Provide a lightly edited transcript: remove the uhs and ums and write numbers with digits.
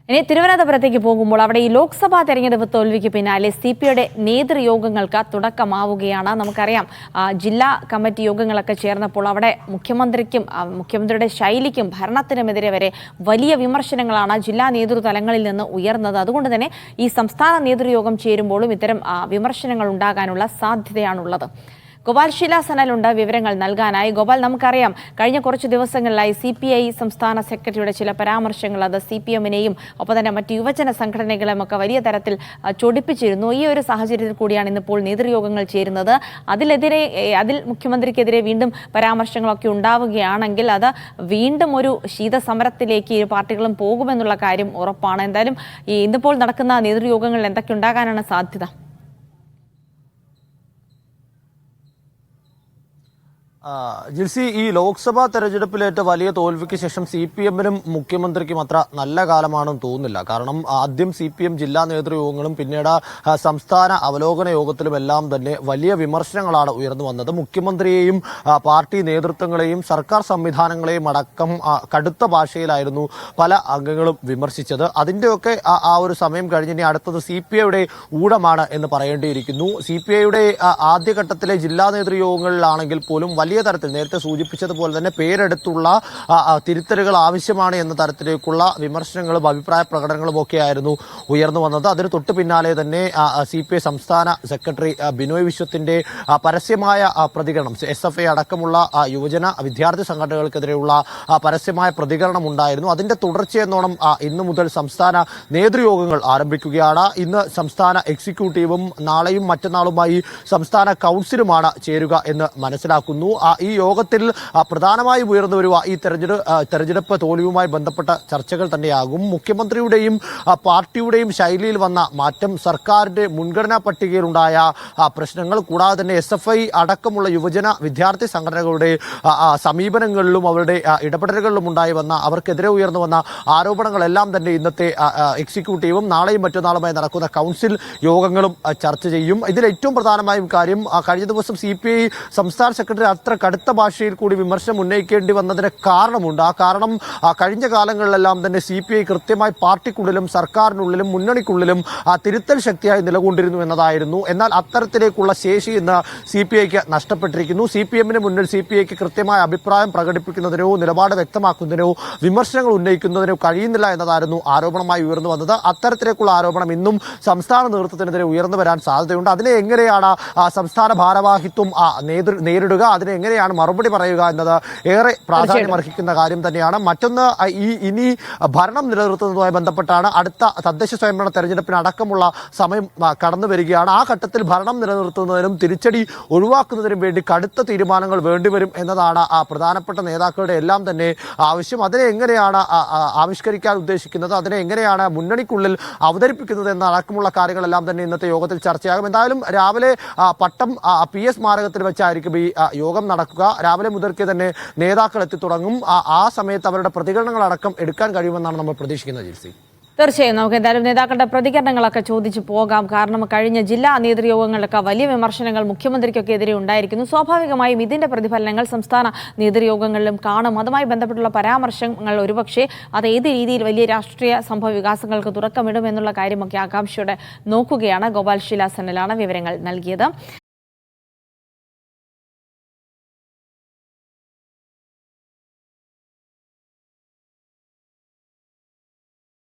ഇനി തിരുവനന്തപുരത്തേക്ക് പോകുമ്പോൾ അവിടെ ഈ ലോക്സഭാ തെരഞ്ഞെടുപ്പ് തോൽവിക്ക് പിന്നാലെ സിപിഐയുടെ നേതൃയോഗങ്ങൾക്ക് തുടക്കമാവുകയാണ്. നമുക്കറിയാം, ജില്ലാ കമ്മിറ്റി യോഗങ്ങളൊക്കെ ചേർന്നപ്പോൾ അവിടെ മുഖ്യമന്ത്രിയുടെ ശൈലിക്കും ഭരണത്തിനുമെതിരെ വരെ വലിയ വിമർശനങ്ങളാണ് ജില്ലാ നേതൃതലങ്ങളിൽ നിന്ന് ഉയർന്നത്. അതുകൊണ്ട് തന്നെ ഈ സംസ്ഥാന നേതൃയോഗം ചേരുമ്പോഴും ഇത്തരം വിമർശനങ്ങൾ ഉണ്ടാകാനുള്ള സാധ്യതയാണുള്ളത്. ഗോപാൽ ശീലാസനലുണ്ട് വിവരങ്ങൾ നൽകാനായി. ഗോപാൽ, നമുക്കറിയാം കഴിഞ്ഞ കുറച്ച് ദിവസങ്ങളിലായി CPI സംസ്ഥാന സെക്രട്ടറിയുടെ ചില പരാമർശങ്ങൾ അത് CPM-നെയും ഒപ്പം തന്നെ മറ്റ് യുവജന സംഘടനകളെയും ഒക്കെ വലിയ തരത്തിൽ ചൊടിപ്പിച്ചിരുന്നു. ഈ ഒരു സാഹചര്യത്തിൽ കൂടിയാണ് ഇന്നിപ്പോൾ നേതൃയോഗങ്ങൾ ചേരുന്നത്. അതിൽ മുഖ്യമന്ത്രിക്കെതിരെ വീണ്ടും പരാമർശങ്ങളൊക്കെ ഉണ്ടാവുകയാണെങ്കിൽ അത് വീണ്ടും ഒരു ശീതസമരത്തിലേക്ക് ഇരു പാർട്ടികളും പോകുമെന്നുള്ള കാര്യം ഉറപ്പാണ്. എന്തായാലും ഇന്നിപ്പോൾ നടക്കുന്ന നേതൃയോഗങ്ങളിൽ എന്തൊക്കെ ഉണ്ടാകാനാണ് സാധ്യത? ജിൽസി, ഈ ലോക്സഭാ തെരഞ്ഞെടുപ്പിലേറ്റ വലിയ തോൽവിക്ക് ശേഷം CPM-നും മുഖ്യമന്ത്രിക്കും അത്ര നല്ല കാലമാണെന്ന് തോന്നുന്നില്ല. കാരണം ആദ്യം CPM ജില്ലാ നേതൃയോഗങ്ങളും പിന്നീട് സംസ്ഥാന അവലോകന യോഗത്തിലുമെല്ലാം തന്നെ വലിയ വിമർശനങ്ങളാണ് ഉയർന്നു വന്നത്. മുഖ്യമന്ത്രിയെയും പാർട്ടി നേതൃത്വങ്ങളെയും സർക്കാർ സംവിധാനങ്ങളെയും അടക്കം കടുത്ത ഭാഷയിലായിരുന്നു പല അംഗങ്ങളും വിമർശിച്ചത്. അതിൻ്റെയൊക്കെ ആ ഒരു സമയം കഴിഞ്ഞിനി അടുത്തത് CPI-യുടെ ഊഴമാണ് എന്ന് പറയേണ്ടിയിരിക്കുന്നു. CPI-യുടെ ആദ്യഘട്ടത്തിലെ ജില്ലാ നേതൃയോഗങ്ങളിലാണെങ്കിൽ പോലും വലിയ തരത്തിൽ നേരത്തെ സൂചിപ്പിച്ചതുപോലെ തന്നെ പേരെടുത്തുള്ള തിരുത്തലുകൾ ആവശ്യമാണ് എന്ന തരത്തിലേക്കുള്ള വിമർശനങ്ങളും അഭിപ്രായ പ്രകടനങ്ങളും ഒക്കെയായിരുന്നു ഉയർന്നു വന്നത്. അതിന് തൊട്ടു പിന്നാലെ തന്നെ CPI സംസ്ഥാന സെക്രട്ടറി ബിനോയ് വിശ്വത്തിന്റെ പരസ്യമായ പ്രതികരണം, SFI അടക്കമുള്ള യുവജന വിദ്യാർത്ഥി സംഘടനകൾക്കെതിരെയുള്ള പരസ്യമായ പ്രതികരണം ഉണ്ടായിരുന്നു. അതിന്റെ തുടർച്ചയെന്നോണം ഇന്നു മുതൽ സംസ്ഥാന നേതൃയോഗങ്ങൾ ആരംഭിക്കുകയാണ്. ഇന്ന് സംസ്ഥാന എക്സിക്യൂട്ടീവും നാളെയും മറ്റന്നാളുമായി സംസ്ഥാന കൗൺസിലുമാണ് ചേരുക എന്ന് മനസ്സിലാക്കുന്നു. ഈ യോഗത്തിൽ പ്രധാനമായും ഉയർന്നു വരുക ഈ തെരഞ്ഞെടുപ്പ് തോൽവിയുമായി ബന്ധപ്പെട്ട ചർച്ചകൾ തന്നെയാകും. മുഖ്യമന്ത്രിയുടെയും പാർട്ടിയുടെയും ശൈലിയിൽ വന്ന മാറ്റം, സർക്കാരിന്റെ മുൻഗണനാ പട്ടികയിലുണ്ടായ പ്രശ്നങ്ങൾ, കൂടാതെ തന്നെ SFI അടക്കമുള്ള യുവജന വിദ്യാർത്ഥി സംഘടനകളുടെ സമീപനങ്ങളിലും അവരുടെ ഇടപെടലുകളിലും ഉണ്ടായി വന്ന അവർക്കെതിരെ ഉയർന്നു വന്ന ആരോപണങ്ങളെല്ലാം തന്നെ ഇന്നത്തെ എക്സിക്യൂട്ടീവും നാളെയും മറ്റന്നാളുമായി നടക്കുന്ന കൗൺസിൽ യോഗങ്ങളും ചർച്ച ചെയ്യും. ഇതിൽ ഏറ്റവും പ്രധാനമായും കാര്യം, കഴിഞ്ഞ ദിവസം CPI സംസ്ഥാന സെക്രട്ടറി അത്ര കടുത്ത ഭാഷയിൽ കൂടി വിമർശനം ഉന്നയിക്കേണ്ടി വന്നതിന് കാരണമുണ്ട്. ആ കാരണം കഴിഞ്ഞ കാലങ്ങളിലെല്ലാം തന്നെ CPI കൃത്യമായി പാർട്ടിക്കുള്ളിലും സർക്കാരിനുള്ളിലും മുന്നണിക്കുള്ളിലും തിരുത്തൽ ശക്തിയായി നിലകൊണ്ടിരുന്നു എന്നതായിരുന്നു. എന്നാൽ അത്തരത്തിലേക്കുള്ള ശേഷി ഇന്ന് CPIക്ക് നഷ്ടപ്പെട്ടിരിക്കുന്നു. CPM-ന് മുന്നിൽ CPIക്ക് കൃത്യമായ അഭിപ്രായം പ്രകടിപ്പിക്കുന്നതിനോ നിലപാട് വ്യക്തമാക്കുന്നതിനോ വിമർശനങ്ങൾ ഉന്നയിക്കുന്നതിനോ കഴിയുന്നില്ല എന്നതായിരുന്നു ആരോപണമായി ഉയർന്നു വന്നത്. അത്തരത്തിലേക്കുള്ള ആരോപണം ഇന്നും സംസ്ഥാന നേതൃത്വത്തിനെതിരെ ഉയർന്നു വരാൻ സാധ്യതയുണ്ട്. അതിനെ എങ്ങനെയാണ് സംസ്ഥാന ഭാരവാഹിത്വം നേരിടുക, അതിനെ എങ്ങനെയാണ് മറുപടി പറയുക എന്നത് ഏറെ പ്രാധാന്യം അർഹിക്കുന്ന കാര്യം തന്നെയാണ്. മറ്റൊന്ന്, ഇനി ഭരണം നിലനിർത്തുന്നതുമായി ബന്ധപ്പെട്ടാണ്. അടുത്ത തദ്ദേശ സ്വയംഭരണ തെരഞ്ഞെടുപ്പിനടക്കമുള്ള സമയം കടന്നു വരികയാണ്. ആ ഘട്ടത്തിൽ ഭരണം നിലനിർത്തുന്നതിനും തിരിച്ചടി ഒഴിവാക്കുന്നതിനും വേണ്ടി കടുത്ത തീരുമാനങ്ങൾ വേണ്ടിവരും എന്നതാണ് പ്രധാനപ്പെട്ട നേതാക്കളുടെ എല്ലാം തന്നെ ആവശ്യം. അതിനെ എങ്ങനെയാണ് ആവിഷ്കരിക്കാൻ ഉദ്ദേശിക്കുന്നത്, അതിനെ എങ്ങനെയാണ് മുന്നണിക്കുള്ളിൽ അവതരിപ്പിക്കുന്നത് എന്നടക്കമുള്ള കാര്യങ്ങളെല്ലാം തന്നെ ഇന്നത്തെ യോഗത്തിൽ ചർച്ചയാകും. എന്തായാലും രാവിലെ പട്ടം PS സ്മാരകത്തിൽ വെച്ചായിരിക്കും ഈ യോഗം നടക്കുക. രാവിലെ മുതൽക്കേ തന്നെ നേതാക്കൾ എത്തിത്തുടങ്ങും. ആ സമയത്ത് അവരുടെ പ്രതികരണങ്ങളടക്കം എടുക്കാൻ കഴിയുമെന്നാണ് നമ്മൾ പ്രതീക്ഷിക്കുന്നത്. ജിൽസി, തീർച്ചയായും നമുക്ക് എന്തായാലും നേതാക്കളുടെ പ്രതികരണങ്ങളൊക്കെ ചോദിച്ചു പോകാം. കാരണം കഴിഞ്ഞ ജില്ലാ നേതൃയോഗങ്ങളിലൊക്കെ വലിയ വിമർശനങ്ങൾ മുഖ്യമന്ത്രിക്കൊക്കെ എതിരെ ഉണ്ടായിരിക്കുന്നു. സ്വാഭാവികമായും ഇതിന്റെ പ്രതിഫലനങ്ങൾ സംസ്ഥാന നേതൃയോഗങ്ങളിലും കാണും. അതുമായി ബന്ധപ്പെട്ടുള്ള പരാമർശങ്ങൾ ഒരുപക്ഷെ അത് ഏത് രീതിയിൽ വലിയ രാഷ്ട്രീയ സംഭവ വികാസങ്ങൾക്ക് തുടക്കമിടും എന്നുള്ള കാര്യമൊക്കെ ആകാംക്ഷയോടെ നോക്കുകയാണ്. ഗോപാൽ ശീലാസനലാണ് വിവരങ്ങൾ നൽകിയത്.